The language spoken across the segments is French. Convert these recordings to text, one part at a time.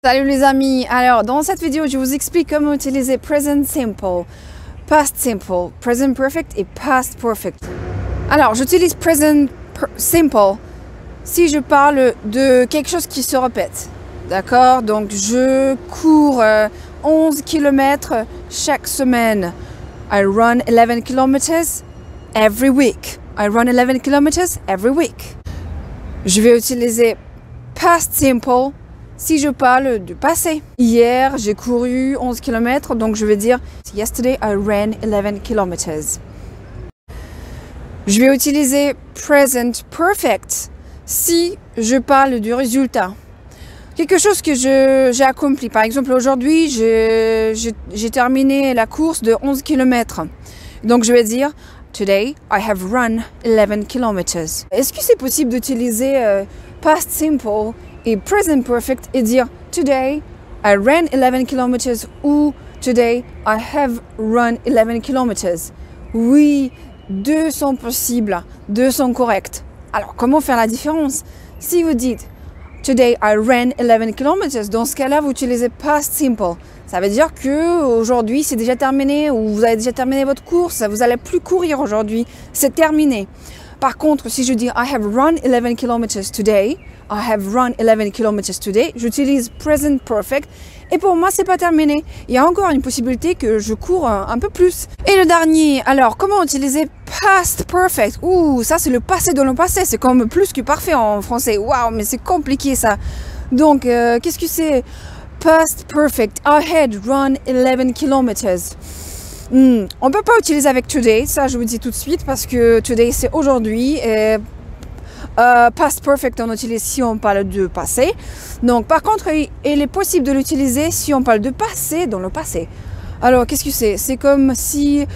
Salut les amis, alors dans cette vidéo je vous explique comment utiliser present simple, past simple, present perfect et past perfect. Alors j'utilise present simple si je parle de quelque chose qui se répète, d'accord? Donc je cours 11 km chaque semaine. I run 11 km every week. I run 11 km every week. Je vais utiliser past simple si je parle du passé. Hier, j'ai couru 11 km, donc je vais dire Yesterday I ran 11 km. Je vais utiliser present perfect si je parle du résultat. Quelque chose que j'ai accompli. Par exemple, aujourd'hui, j'ai terminé la course de 11 km. Donc je vais dire Today I have run 11 km. Est-ce que c'est possible d'utiliser past simple et present perfect et dire Today I ran 11 km ou Today I have run 11 km? Oui, deux sont possibles, deux sont corrects. Alors comment faire la différence? Si vous dites Today I ran 11 km, dans ce cas-là vous utilisez past simple. Ça veut dire que aujourd'hui c'est déjà terminé ou vous avez déjà terminé votre course, vous n'allez plus courir aujourd'hui, c'est terminé. Par contre, si je dis I have run 11 km today, I have run 11 km today, j'utilise present perfect et pour moi c'est pas terminé. Il y a encore une possibilité que je cours un peu plus. Et le dernier, alors comment utiliser past perfect? Ouh, ça c'est le passé dans le passé, c'est comme plus que parfait en français. Waouh, mais c'est compliqué ça. Donc qu'est-ce que c'est? Past perfect, I had run 11 km. On ne peut pas utiliser avec today, ça je vous dis tout de suite parce que today c'est aujourd'hui et past perfect on utilise si on parle de passé. Donc par contre il est possible de l'utiliser si on parle de passé dans le passé. Alors qu'est-ce que c'est? C'est comme si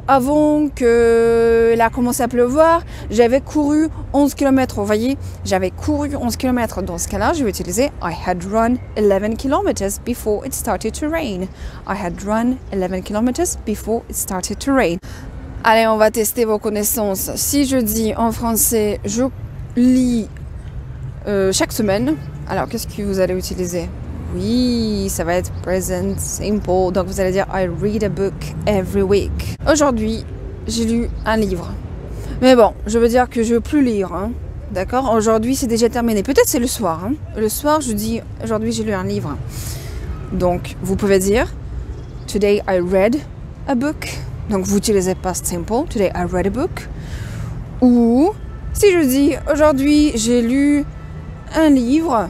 avant qu'il a commencé à pleuvoir, j'avais couru 11 km. Vous voyez, j'avais couru 11 km. Dans ce cas-là, je vais utiliser I had run 11 km before it started to rain. I had run 11 km before it started to rain. Allez, on va tester vos connaissances. Si je dis en français, je lis chaque semaine, alors qu'est-ce que vous allez utiliser? Oui, ça va être present simple. Donc vous allez dire I read a book every week. Aujourd'hui, j'ai lu un livre. Mais bon, je veux dire que je veux plus lire. Hein. D'accord? Aujourd'hui, c'est déjà terminé. Peut-être c'est le soir. Hein. Le soir, je dis aujourd'hui, j'ai lu un livre. Donc, vous pouvez dire Today I read a book. Donc vous utilisez past simple. Today I read a book. Ou si je dis aujourd'hui, j'ai lu un livre.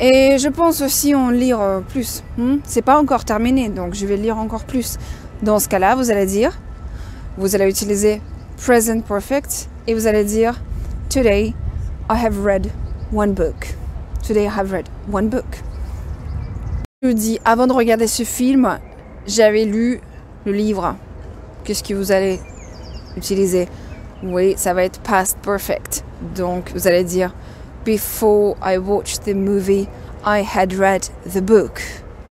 Et je pense aussi en lire plus. C'est pas encore terminé, donc je vais lire encore plus. Dans ce cas-là, vous allez utiliser present perfect et vous allez dire Today I have read one book. Today I have read one book. Je dis avant de regarder ce film, j'avais lu le livre. Qu'est-ce que vous allez utiliser? Oui, ça va être past perfect. Donc vous allez dire Before I watched the movie, I had read the book.